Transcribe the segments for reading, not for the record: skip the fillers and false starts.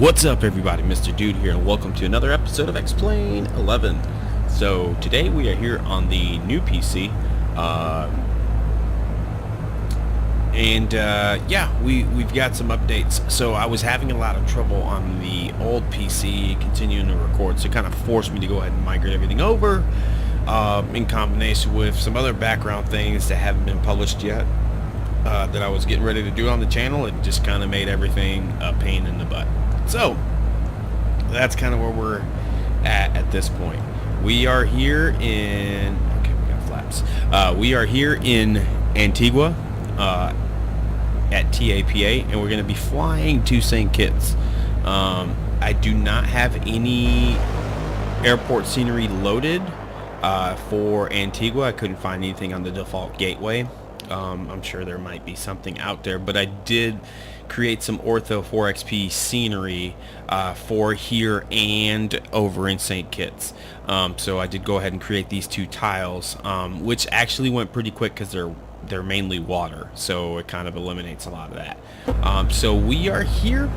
What's up, everybody? Mr. Dude here, and welcome to another episode of Explain 11. So today we are here on the new PC, we've got some updates. So I was having a lot of trouble on the old PC continuing to record, so it kind of forced me to go ahead and migrate everything over, in combination with some other background things that haven't been published yet, that I was getting ready to do on the channel. It just kind of made everything a pain in the butt. So that's kind of where we're at this point. We are here in we got flaps. We are here in Antigua at TAPA, and we're going to be flying to St. Kitts. I do not have any airport scenery loaded for Antigua. I couldn't find anything on the default gateway. I'm sure there might be something out there, but I did create some Ortho 4XP scenery for here and over in St. Kitts. So I did go ahead and create these two tiles, which actually went pretty quick because they're mainly water, so it kind of eliminates a lot of that. So we are here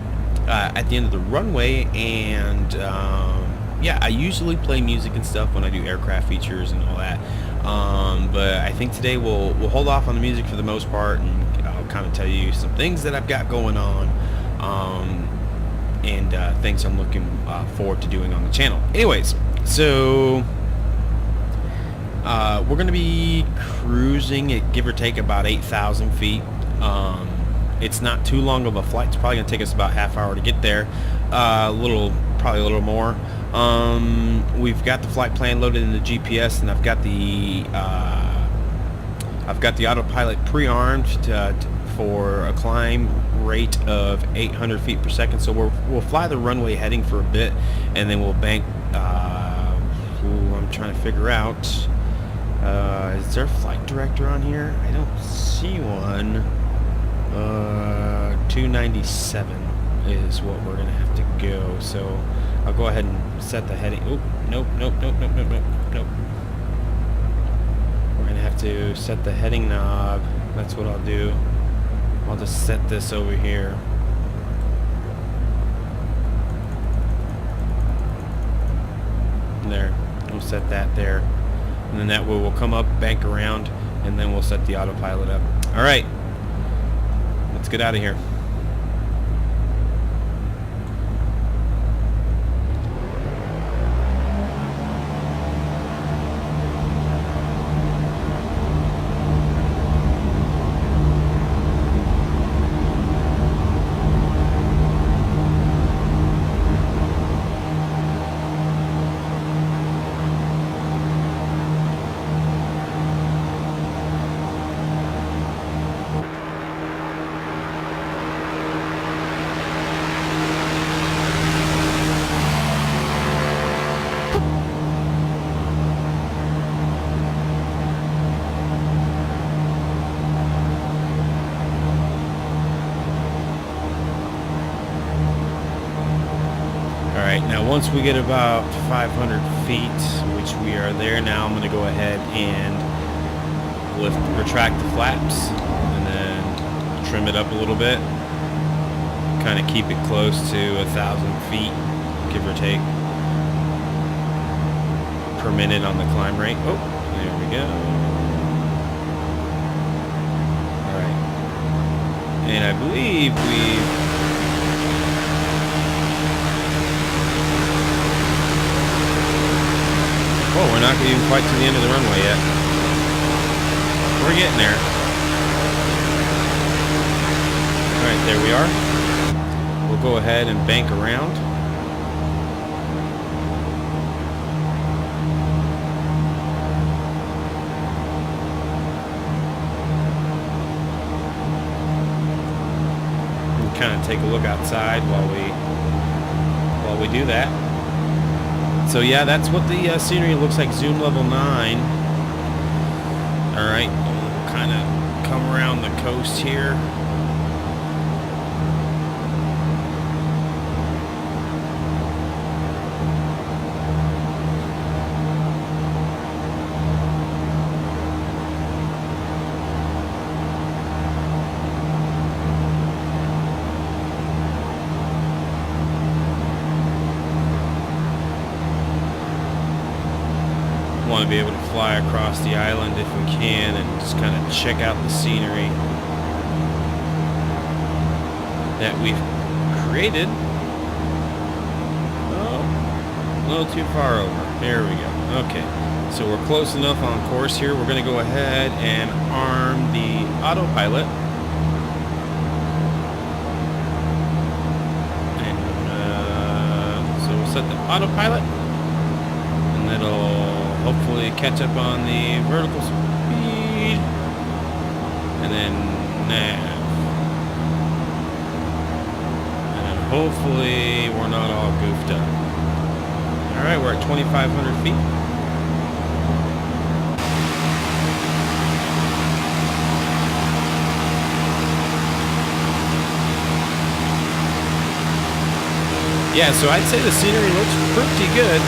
at the end of the runway, and yeah, I usually play music and stuff when I do aircraft features and all that. But I think today we'll hold off on the music for the most part, and I'll kind of tell you some things that I've got going on, and things I'm looking forward to doing on the channel. Anyways, so we're going to be cruising at give or take about 8,000 feet. It's not too long of a flight. It's probably going to take us about half hour to get there, probably a little more. We've got the flight plan loaded in the GPS, and I've got the autopilot pre-armed for a climb rate of 800 feet per second. So we'll fly the runway heading for a bit, and then we'll bank. I'm trying to figure out. Is there a flight director on here? I don't see one. 297 is what we're gonna have to go. So I'll go ahead and set the heading. Oh, nope. We're gonna have to set the heading knob. That's what I'll do. I'll just set this over here. There. We'll set that there. And then that way we'll come up, bank around, and then we'll set the autopilot up. Alright. Let's get out of here. Now once we get about 500 feet, which we are there now, I'm going to go ahead and retract the flaps and then trim it up a little bit, kind of keep it close to 1,000 feet, give or take, per minute on the climb rate. Oh, there we go. Alright, and I believe we've oh, we're not even quite to the end of the runway yet. We're getting there. Alright, there we are. We'll go ahead and bank around. And kind of take a look outside while we do that. So yeah, that's what the scenery looks like, zoom level 9. Alright, we'll kind of come around the coast here. want to be able to fly across the island if we can and just kind of check out the scenery that we've created. Oh, a little too far over. There we go. Okay, so we're close enough on course here. We're going to go ahead and arm the autopilot. And so we'll set the autopilot, and it'll hopefully catch up on the vertical speed, and then nav. And hopefully we're not all goofed up. Alright, we're at 2,500 feet. Yeah, so I'd say the scenery looks pretty good.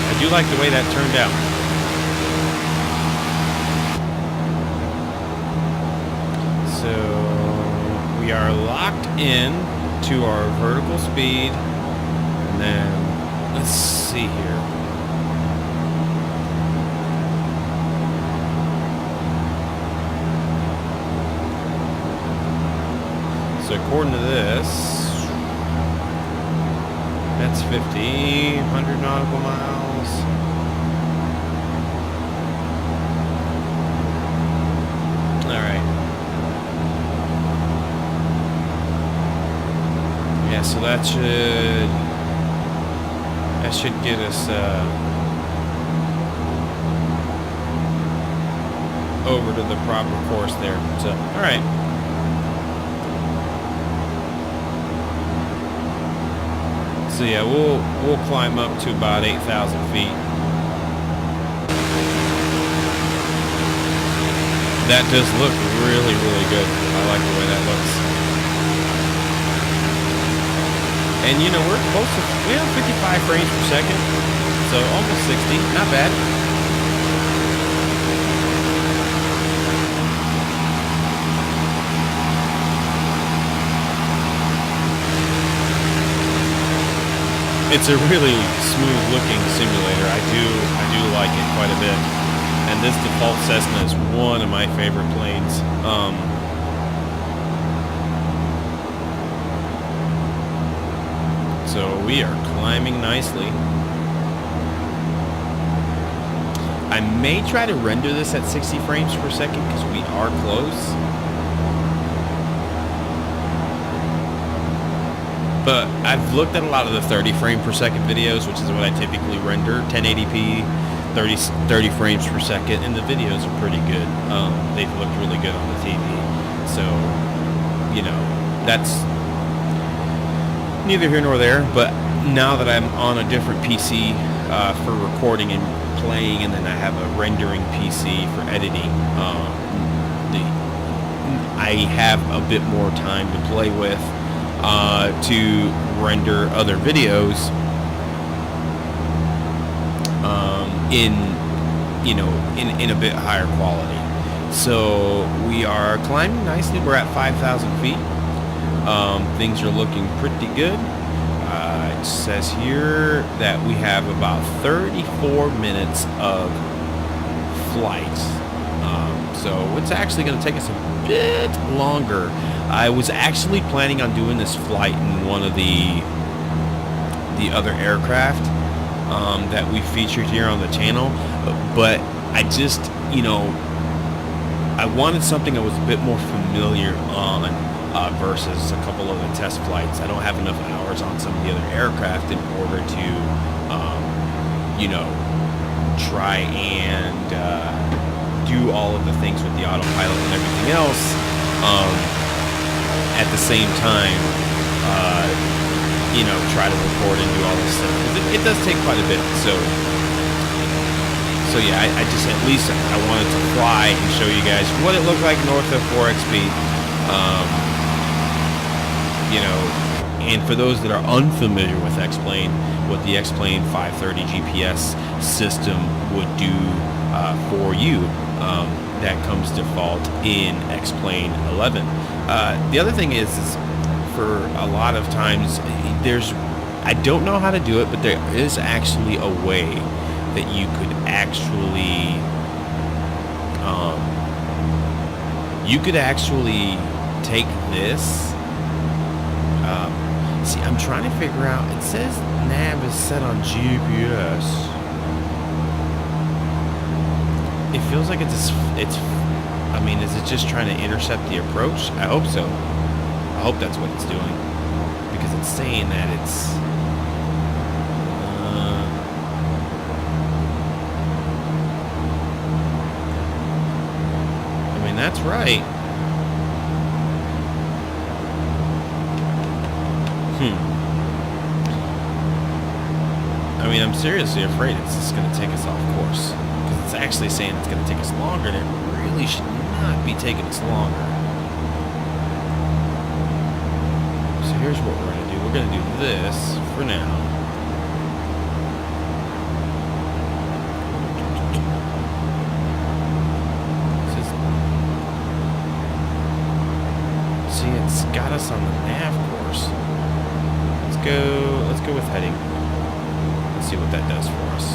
I do like the way that turned out. So we are locked in to our vertical speed, and then let's see here. So according to this, that's 100 nautical miles. All right. Yeah, so that should get us over to the proper course there. So, all right. So yeah, we'll climb up to about 8,000 feet. That does look really, really good. I like the way that looks. And you know, we're close to, we have 55 frames per second, so almost 60, not bad. It's a really smooth looking simulator. I do like it quite a bit. And this default Cessna is one of my favorite planes. So we are climbing nicely. I may try to render this at 60 frames per second because we are close. But I've looked at a lot of the 30 frame per second videos, which is what I typically render, 1080p, 30 frames per second, and the videos are pretty good. They've looked really good on the TV. So, you know, that's neither here nor there. But now that I'm on a different PC for recording and playing, and then I have a rendering PC for editing, I have a bit more time to play with. To render other videos in a bit higher quality. So we are climbing nicely. We're at 5,000 feet. Things are looking pretty good. It says here that we have about 34 minutes of flight. So it's actually going to take us a bit longer. I was actually planning on doing this flight in one of the other aircraft that we featured here on the channel, but I just, you know, I wanted something that was a bit more familiar on versus a couple of the test flights. I don't have enough hours on some of the other aircraft in order to, you know, try and do all of the things with the autopilot and everything else. At the same time, you know, try to record and do all this stuff. It does take quite a bit. So yeah, I just, at least I wanted to fly and show you guys what it looked like in Ortho 4XP. You know, and for those that are unfamiliar with X-Plane, what the X-Plane 530 GPS system would do for you. that comes default in X-Plane 11. The other thing is for a lot of times I don't know how to do it, but there is actually a way that you could actually take this. See, I'm trying to figure out. It says nav is set on GPS. It feels like it's. I mean, is it just trying to intercept the approach? I hope so. I hope that's what it's doing, because it's saying that it's. I mean, that's right. I mean, I'm seriously afraid it's just going to take us off course, because it's actually saying it's going to take us longer, and it really should not be taking us longer. So here's what we're going to do. We're going to do this for now. See, it's got us on the nav course. Let's go with heading. Let's see what that does for us.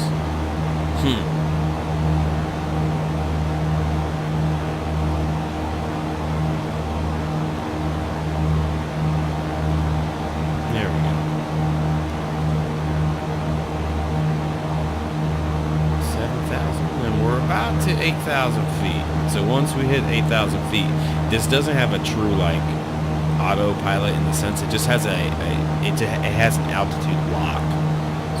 There we go. 7,000, and we're about to 8,000 feet. So once we hit 8,000 feet, this doesn't have a true like autopilot in the sense it just has it has an altitude lock.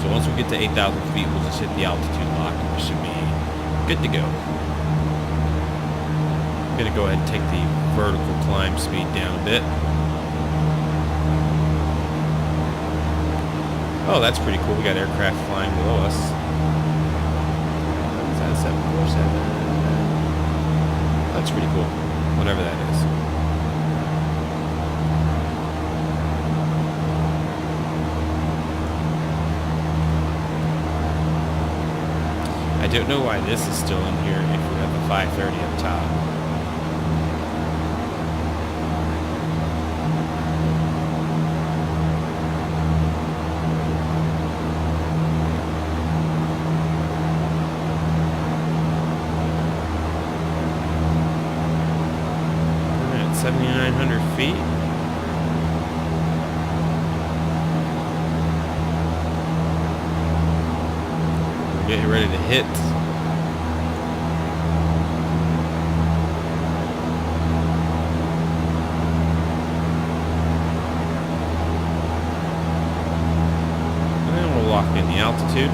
So once we get to 8,000 feet, we'll just hit the altitude lock and we should be good to go. I'm gonna go ahead and take the vertical climb speed down a bit. Oh, that's pretty cool. We got aircraft flying below us. Is that a 747? That's pretty cool. Whatever that is. I don't know why this is still in here if we have the 530 up top. We're at 7,900 feet. Get ready to hit. And then we'll lock in the altitude.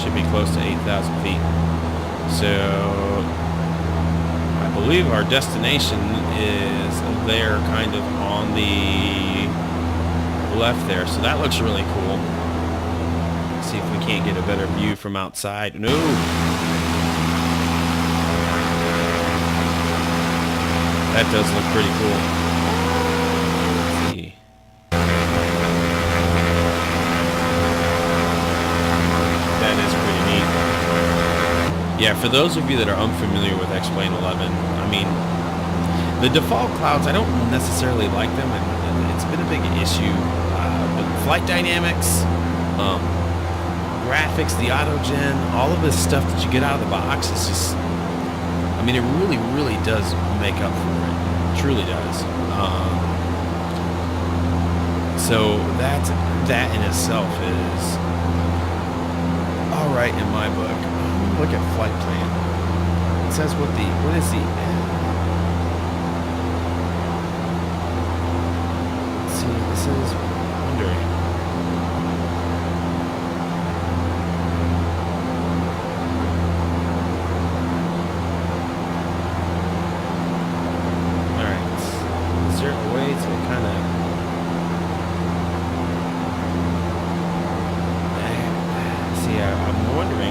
Should be close to 8,000 feet. So I believe our destination is there, kind of on the left there. So that looks really cool. See if we can't get a better view from outside. No. That does look pretty cool. Let's see. That is pretty neat. Yeah, for those of you that are unfamiliar with X-Plane 11, I mean, the default clouds, I don't necessarily like them, and it's been a big issue. But flight dynamics, graphics, the auto-gen, all of this stuff that you get out of the box is just, I mean, it really, really does make up for it. It truly does. So that in itself is all right in my book. Look at flight plan. It says what is the, let's see, this is wondering.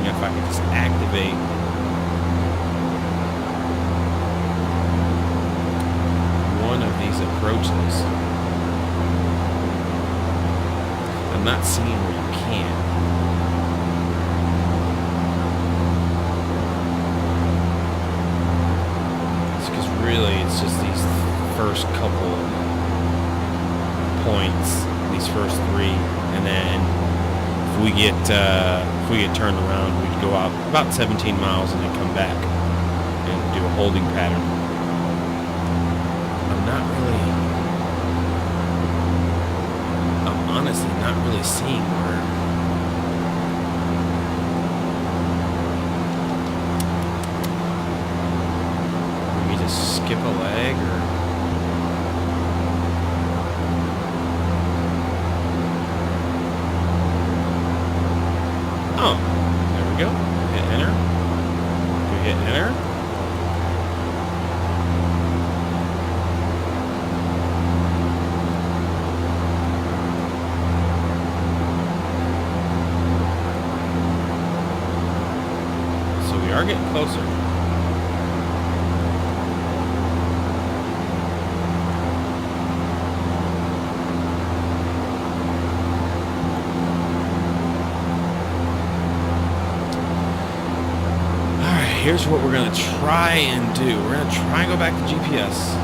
If I could just activate one of these approaches. I'm not seeing where you can. really, it's just these first couple points, these first three, and then if we get turned around, we'd go out about 17 miles and then come back and do a holding pattern. I'm honestly not really seeing where. Maybe just skip a leg or. Oh, there we go. Hit enter. Do we hit enter? So we are getting closer. Here's what we're going to try and do. We're going to try and go back to GPS.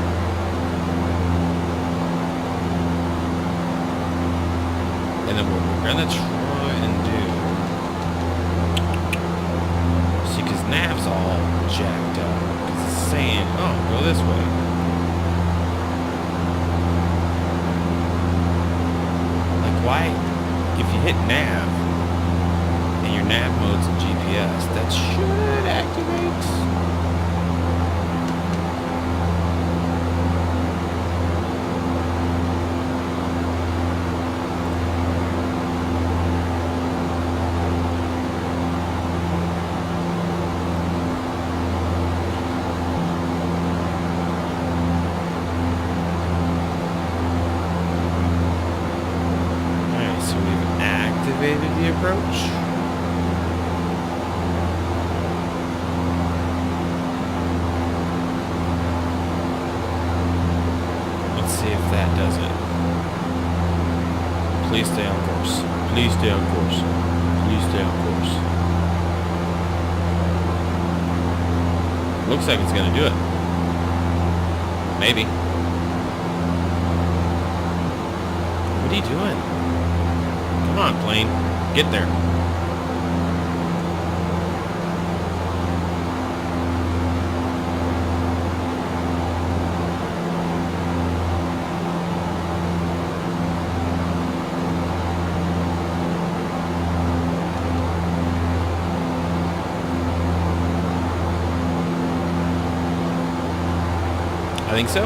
And then what we're going to try and do... See, because nav's all jacked up. Because it's saying, oh, go this way. Like, why? If you hit nav, and your nav mode's in GPS, that should activate. Alright, so we've activated the approach. If that does it. Please stay on course. Please stay on course. Please stay on course. Looks like it's gonna do it. Maybe. What are you doing? Come on, plane. Get there. I think so.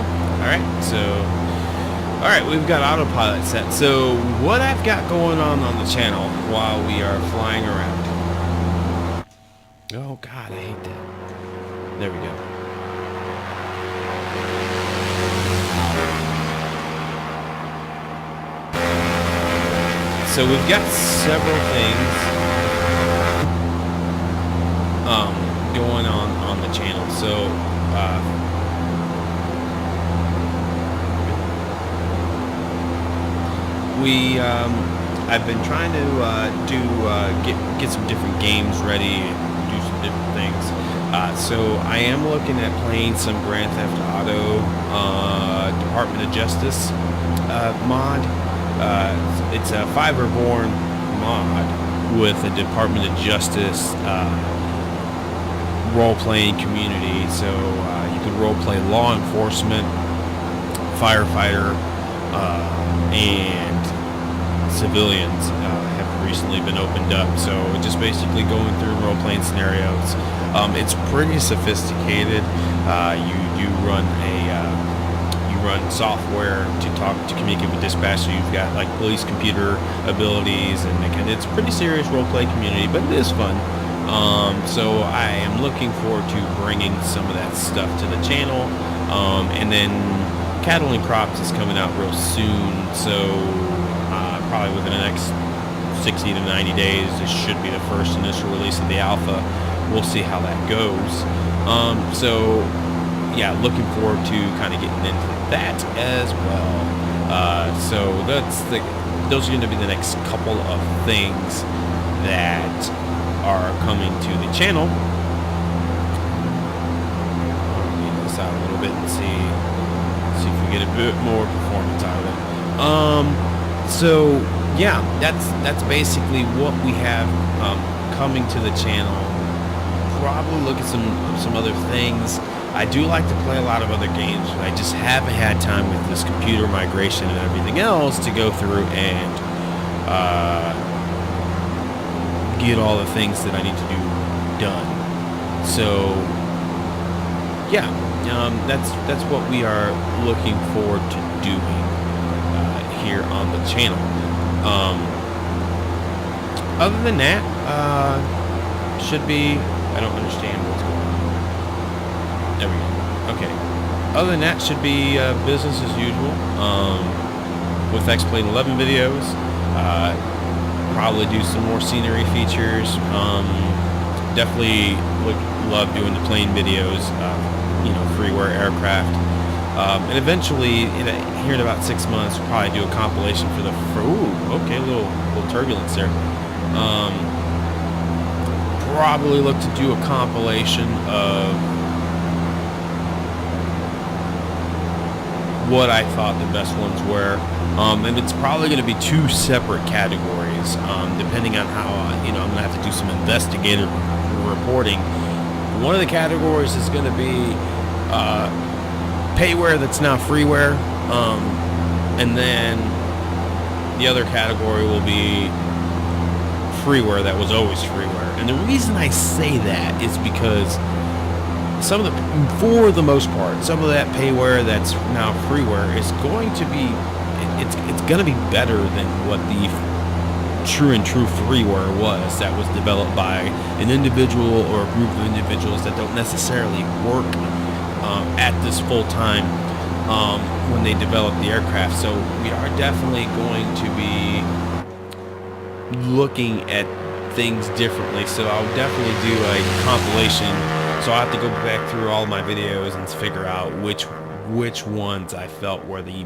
All right, we've got autopilot set. So what I've got going on the channel while we are flying around. Oh God, I hate that. There we go. So we've got several things going on the channel. So I've been trying to get some different games ready and do some different things. So I am looking at playing some Grand Theft Auto Department of Justice mod. It's a Fiverr-born mod with a Department of Justice role-playing community. So you can role-play law enforcement, firefighter, and civilians have recently been opened up. So just basically going through role-playing scenarios. It's pretty sophisticated. You run software to communicate with dispatch. So you've got like police computer abilities, and it's a pretty serious role-play community, but it is fun. So I am looking forward to bringing some of that stuff to the channel. And then Cattle and Crops is coming out real soon, so probably within the next 60 to 90 days, this should be the first initial release of the alpha. We'll see how that goes. So yeah, looking forward to kind of getting into that as well. So those are going to be the next couple of things that are coming to the channel. I'll get this out a little little bit and see if we get a bit more performance out of it. So yeah, that's basically what we have coming to the channel. Probably look at some other things. I do like to play a lot of other games, but I just haven't had time with this computer migration and everything else to go through and get all the things that I need to do done. So yeah, that's what we are looking forward to doing here on the channel. Other than that, should be. I don't understand what's going on. There we go. Okay. Other than that, should be business as usual. With X-Plane 11 videos, probably do some more scenery features. Definitely love doing the plane videos. Freeware aircraft. And eventually, here in about 6 months, we'll probably do a compilation for the. Okay, a little turbulence there. Probably look to do a compilation of what I thought the best ones were, and it's probably going to be 2 separate categories, depending on how I'm going to have to do some investigative reporting. One of the categories is going to be payware that's now freeware, and then the other category will be freeware that was always freeware. And the reason I say that is because for the most part, some of that payware that's now freeware is going to be, it's going to be better than what the true freeware was that was developed by an individual or a group of individuals that don't necessarily work at this full time when they develop the aircraft. So we are definitely going to be looking at things differently. So I'll definitely do a compilation. So I'll have to go back through all my videos and figure out which ones I felt were the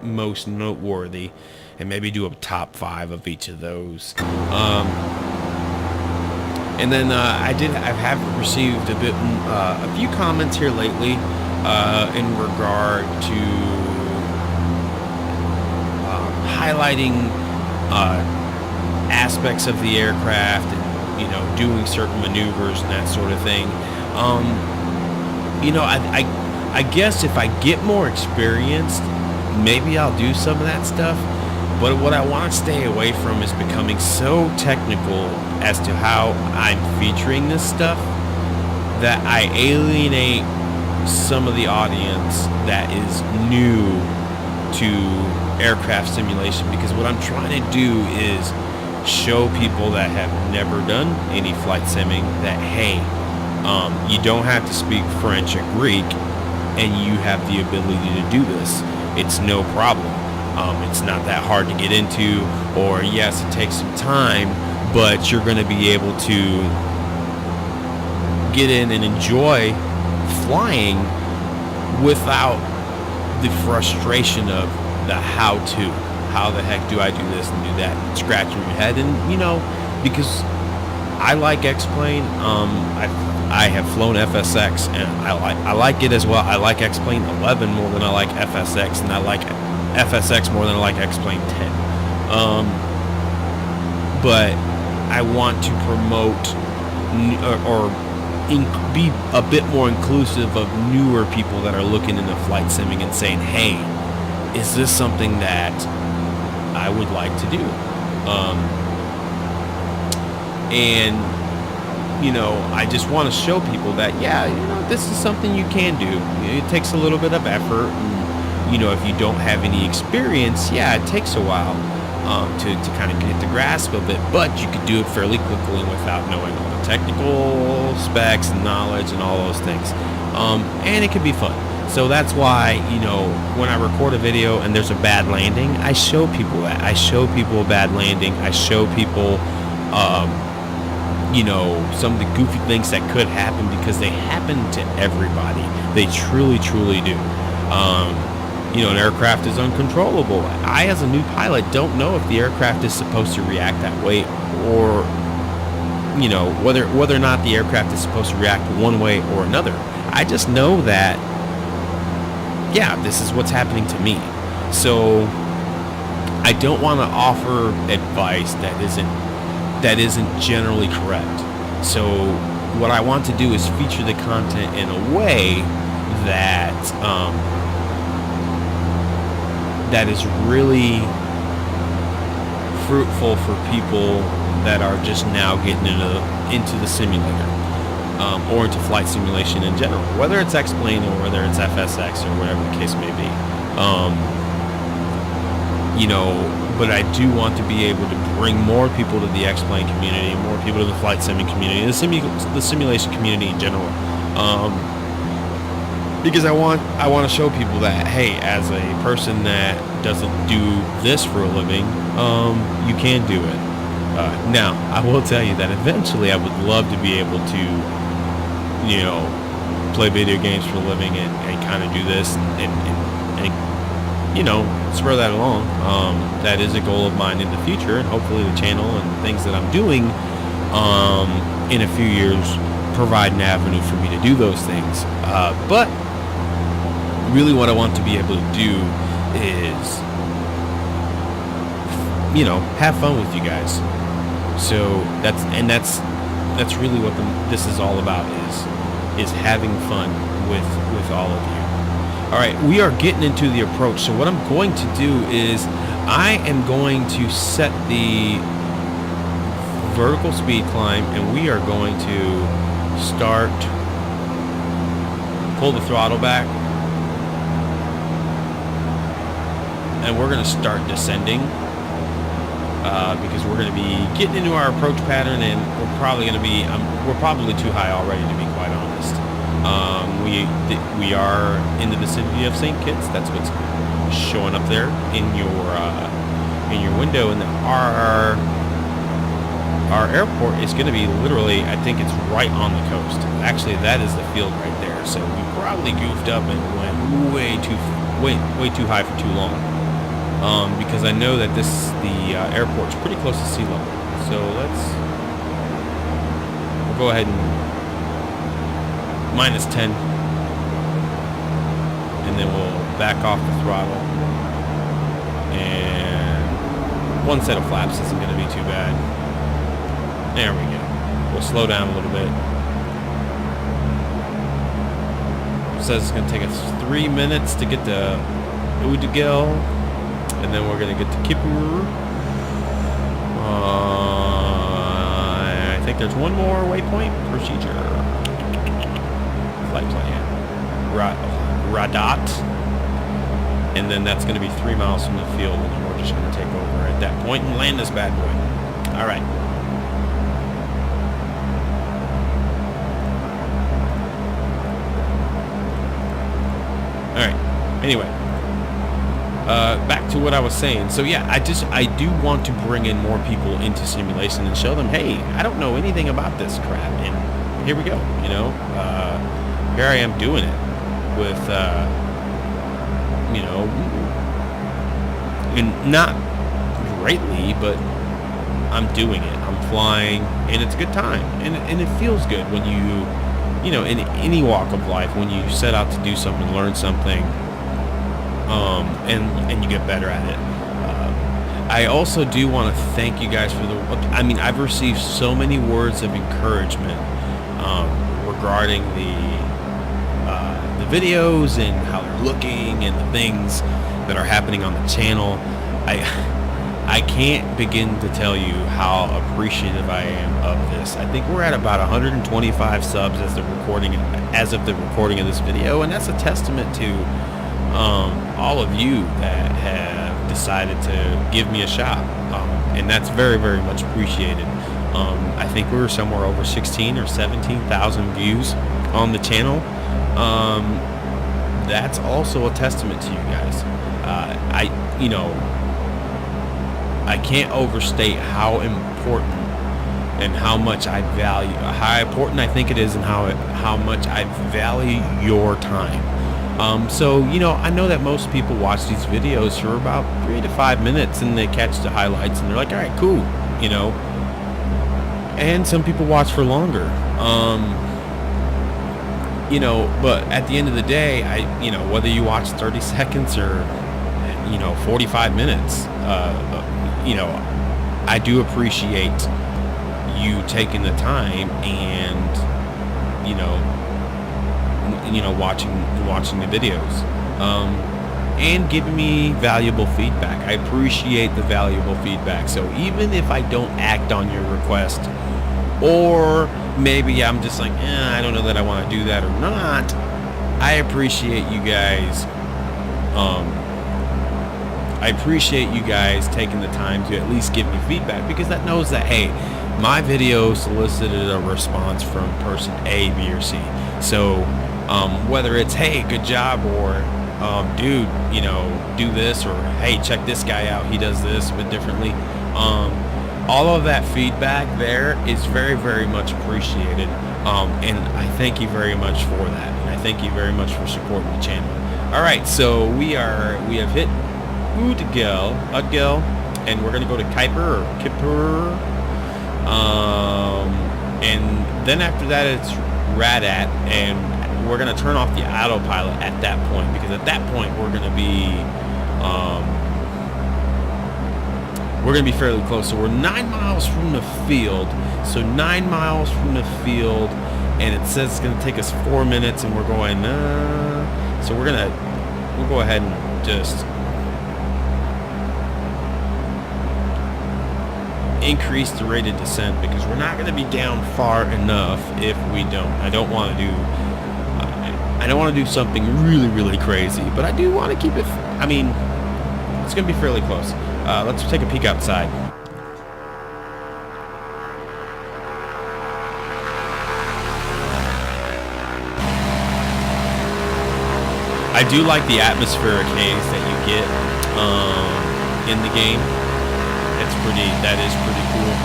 most noteworthy, and maybe do a top 5 of each of those. And then I have received a few comments here lately in regard to highlighting aspects of the aircraft and doing certain maneuvers and that sort of thing. I guess if I get more experienced, maybe I'll do some of that stuff. But what I want to stay away from is becoming so technical as to how I'm featuring this stuff that I alienate some of the audience that is new to aircraft simulation. Because what I'm trying to do is show people that have never done any flight simming that, hey, you don't have to speak French or Greek and you have the ability to do this. It's no problem. It's not that hard to get into, or yes, it takes some time, but you're going to be able to get in and enjoy flying without the frustration of the how-to. How the heck do I do this and do that? And scratching your head. And because I like X-Plane, I have flown FSX and I like it as well. I like X-Plane 11 more than I like FSX, and I like FSX more than I like X-Plane 10. But I want to promote be a bit more inclusive of newer people that are looking into flight simming and saying, hey, is this something that I would like to do? I just want to show people that, this is something you can do. It takes a little bit of effort. And, if you don't have any experience, it takes a while to kind of get the grasp of it. But you could do it fairly quickly without knowing all the technical specs and knowledge and all those things. And it can be fun. So that's why, when I record a video and there's a bad landing, I show people that. I show people a bad landing. I show people, some of the goofy things that could happen, because they happen to everybody. They truly, truly do. An aircraft is uncontrollable. I, as a new pilot, don't know if the aircraft is supposed to react that way, or, whether or not the aircraft is supposed to react one way or another. I just know that yeah, this is what's happening to me. So I don't want to offer advice that isn't generally correct. So what I want to do is feature the content in a way that that is really fruitful for people that are just now getting into the simulator, or into flight simulation in general, whether it's X-Plane or whether it's FSX or whatever the case may be. But I do want to be able to bring more people to the X-Plane community, more people to the flight simming community, the simulation community in general. Because I want to show people that, hey, as a person that doesn't do this for a living, you can do it. Now, I will tell you that eventually I would love to be able to, play video games for a living and kind of do this and spur that along. That is a goal of mine in the future, and hopefully the channel and things that I'm doing in a few years provide an avenue for me to do those things. But really what I want to be able to do is, have fun with you guys. So that's really what this is all about, is having fun with all of you. All right, we are getting into the approach. So what I'm going to do is I am going to set the vertical speed climb, and we are going to pull the throttle back, and we're going to start descending, because we're going to be getting into our approach pattern, and we're probably too high already, to be quite honest. We are in the vicinity of St. Kitts. That's what's showing up there in your window, and our airport is going to be literally, I think it's right on the coast. Actually, that is the field right there. So we probably goofed up and went way too high for too long. Because I know that the airport's pretty close to sea level. So we'll go ahead and -10, and then we'll back off the throttle, and one set of flaps isn't going to be too bad. There we go. We'll slow down a little bit. It says it's going to take us 3 minutes to get to Udagil, and then we're going to get to Kippur. I think there's one more waypoint. Procedure. Flight plan. Radat. And then that's going to be 3 miles from the field, and then we're just going to take over at that point and land this bad boy. All right. All right. Anyway, back to what I was saying. So yeah, I do want to bring in more people into simulation and show them, hey, I don't know anything about this crap, and here we go. Here I am doing it with, and not greatly, but I'm doing it. I'm flying, and it's a good time, and it feels good when you, in any walk of life, when you set out to do something, learn something, and you get better at it. I also do want to thank you guys for I've received so many words of encouragement regarding the videos and how they're looking and the things that are happening on the channel. I can't begin to tell you how appreciative I am of this. I think we're at about 125 subs as of the recording of this video, and that's a testament to all of you that have decided to give me a shot, and that's very, very much appreciated. I think we were somewhere over 16 or 17,000 views on the channel. That's also a testament to you guys. I can't overstate how important and how much I value, how important I think it is, and how much I value your time. So I know that most people watch these videos for about 3 to 5 minutes, and they catch the highlights, and they're like, all right, cool, and some people watch for longer. you know, but at the end of the day, you know, whether you watch 30 seconds or, you know, 45 minutes, you know, I do appreciate you taking the time and, watching the videos, and giving me valuable feedback. I appreciate the valuable feedback. So even if I don't act on your request, or maybe I'm just like, I don't know that I want to do that or not, I appreciate you guys. I appreciate you guys taking the time to at least give me feedback, because that knows that, hey, my video solicited a response from person A, B, or C. So whether it's, hey, good job, or dude, you know, do this, or hey, check this guy out, he does this a bit differently. All of that feedback there is very, very much appreciated, and I thank you very much for that, and I thank you very much for supporting the channel. All right, so we have hit Udgel, and we're gonna go to Kuiper, and then after that it's Radat, and we're gonna turn off the autopilot at that point, because at that point we're gonna be fairly close. So we're 9 miles from the field. So 9 miles from the field, and it says it's going to take us 4 minutes, and we're going. So we'll go ahead and just increase the rate of descent, because we're not going to be down far enough if we don't. I don't want to do something really, really crazy, but I do want to keep it. I mean, it's going to be fairly close. Let's take a peek outside. I do like the atmospheric haze that you get in the game. That is pretty cool.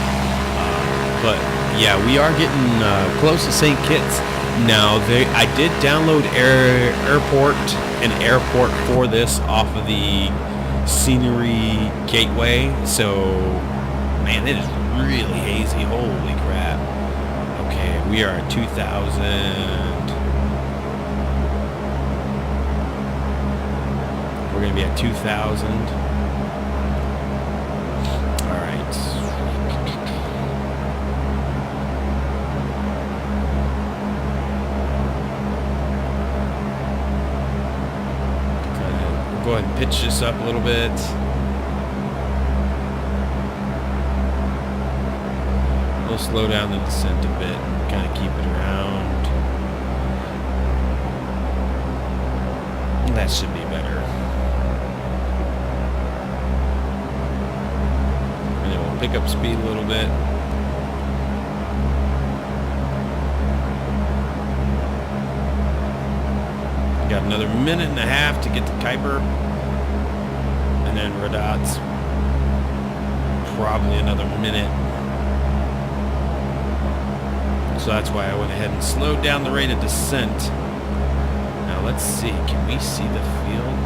But yeah, we are getting close to St. Kitts. Now, I did download an airport for this off of the Scenery Gateway, so man, it is really hazy. Holy crap. Okay, we are at 2,000. We're gonna be at 2,000. All right. Go ahead and pitch this up a little bit. We'll slow down the descent a bit, kind of keep it around. That should be better. And then we'll pick up speed a little bit. Got another minute and a half to get to Kuiper, and then Radat's probably another minute. So that's why I went ahead and slowed down the rate of descent. Now let's see, can we see the field?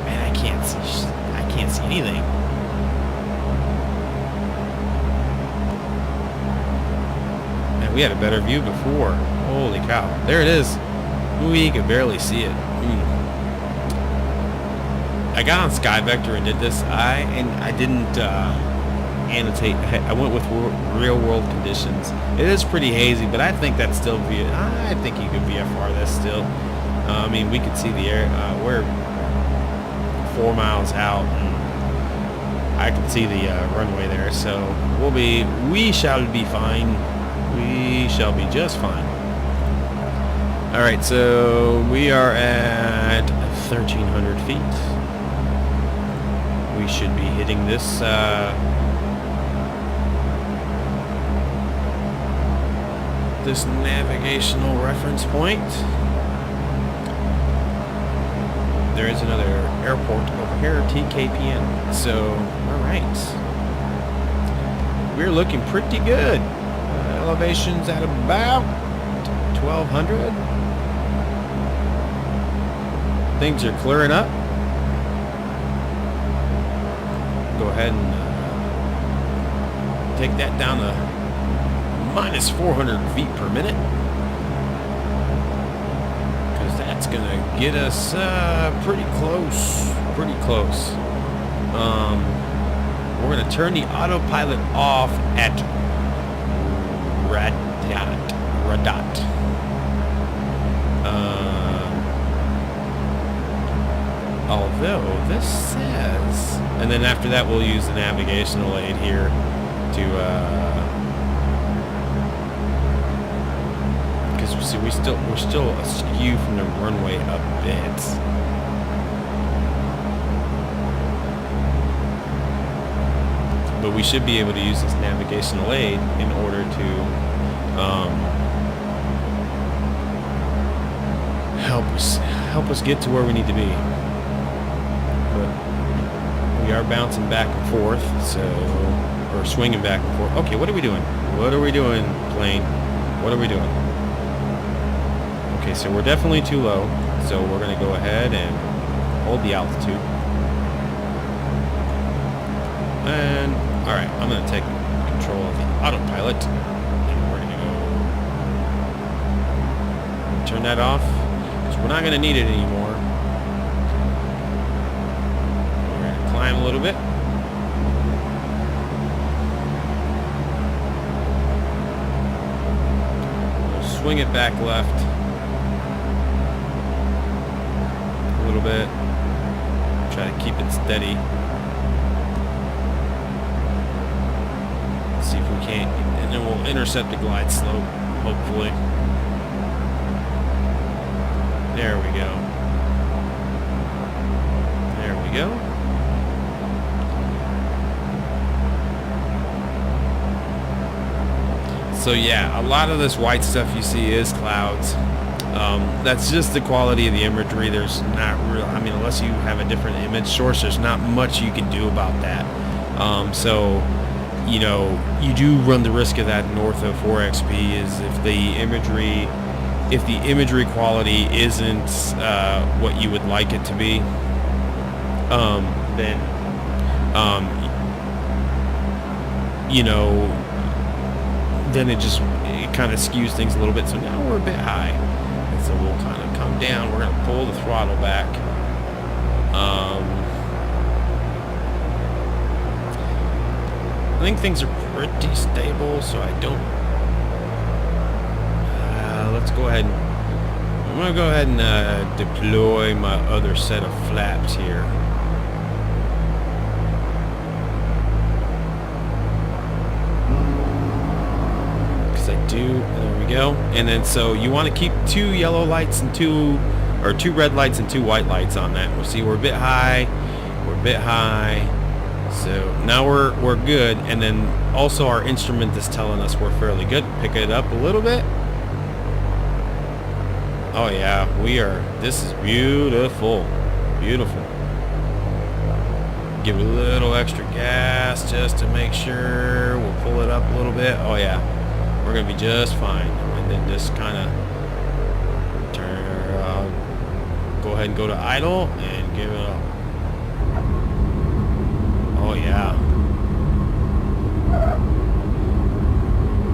Man, I can't see anything. Man, we had a better view before. Holy cow! There it is. We could barely see it. I got on Sky Vector and did this. I didn't annotate. I went with real world conditions. It is pretty hazy, but I think that's still I think you could VFR this still. I mean, we could see the air. We're 4 miles out, and I can see the runway there. So we shall be fine. We shall be just fine. All right, so we are at 1,300 feet. We should be hitting this this navigational reference point. There is another airport over here, TKPN. So, all right, we're looking pretty good. Elevation's at about 1,200. Things are clearing up. Go ahead and take that down to minus 400 feet per minute. gonna get us pretty close. Pretty close. We're gonna turn the autopilot off at Radat. Although this says, and then after that we'll use the navigational aid here to, because see we're still askew from the runway a bit. But we should be able to use this navigational aid in order to help us get to where we need to be. But we are bouncing back and forth, or swinging back and forth. Okay, what are we doing? What are we doing, plane? What are we doing? Okay, so we're definitely too low, so we're going to go ahead and hold the altitude. And, alright, I'm going to take control of the autopilot. And we're going to go turn that off, because we're not going to need it anymore. We're going to climb a little bit. We'll swing it back left a little bit. Try to keep it steady. See if we can't, and then we'll intercept the glide slope, hopefully. There we go. There we go. So yeah, a lot of this white stuff you see is clouds. That's just the quality of the imagery. There's not real, I mean, unless you have a different image source, there's not much you can do about that. So you know, you do run the risk of that in Ortho 4XP is if the imagery quality isn't what you would like it to be, then you know, then it kind of skews things a little bit. So now we're a bit high, and so we'll kind of come down. We're gonna pull the throttle back. I think things are pretty stable, so I don't. Let's go ahead. I'm gonna go ahead and deploy my other set of flaps here. Because I do. There we go. And then so you want to keep 2 yellow lights and 2 red lights and 2 white lights on that. We'll see. We're a bit high. We're a bit high. So now we're good, and then also our instrument is telling us we're fairly good. Pick it up a little bit. Oh yeah, we are. This is beautiful, beautiful. Give it a little extra gas just to make sure. We'll pull it up a little bit. Oh yeah, we're gonna be just fine. And then just kind of turn. Go ahead and go to idle and give it up. Oh yeah.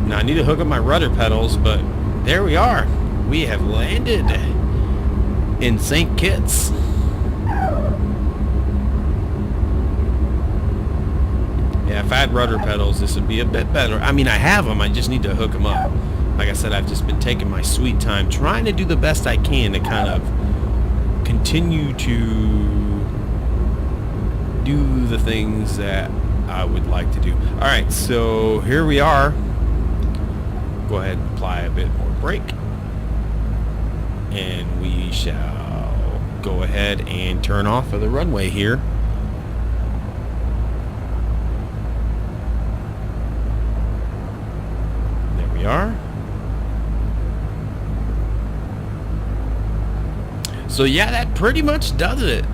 Now I need to hook up my rudder pedals, but there we are. We have landed in St. Kitts. Yeah, if I had rudder pedals, this would be a bit better. I mean, I have them. I just need to hook them up. Like I said, I've just been taking my sweet time, trying to do the best I can to kind of continue to do the things that I would like to do. Alright, so here we are. Go ahead and apply a bit more brake. And we shall go ahead and turn off of the runway here. There we are. So yeah, that pretty much does it.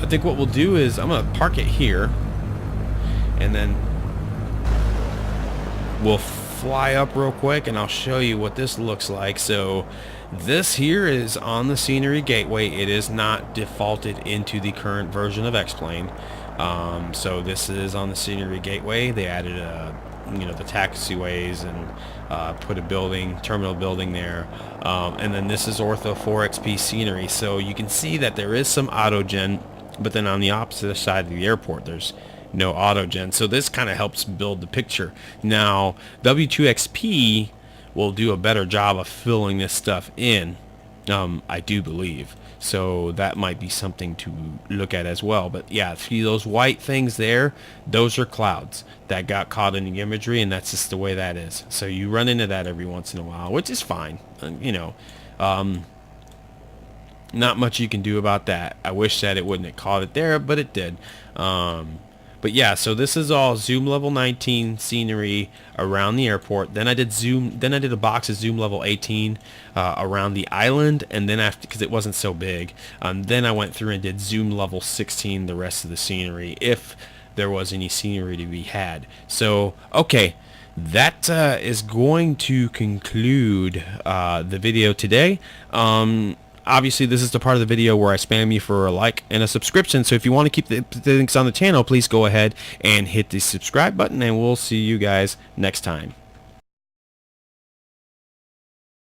I think what we'll do is I'm gonna park it here, and then we'll fly up real quick and I'll show you what this looks like. So this here is on the scenery gateway. It is not defaulted into the current version of X-Plane. So this is on the scenery gateway. They added a the taxiways and put a terminal building there. And then this is Ortho 4XP scenery. So you can see that there is some autogen, but then on the opposite side of the airport, there's no autogen. So this kind of helps build the picture. Now, W2XP will do a better job of filling this stuff in, I do believe. So that might be something to look at as well. But yeah, see those white things there? Those are clouds that got caught in the imagery, and that's just the way that is. So you run into that every once in a while, which is fine. Not much you can do about that. I wish that it wouldn't have caught it there, but it did. But yeah, so this is all zoom level 19 scenery around the airport. Then I did a box of zoom level 18 around the island, and then after, because it wasn't so big, then I went through and did zoom level 16 the rest of the scenery, if there was any scenery to be had. So okay, that is going to conclude the video today. Obviously, this is the part of the video where I spam you for a like and a subscription. So if you want to keep the links on the channel, please go ahead and hit the subscribe button, and we'll see you guys next time.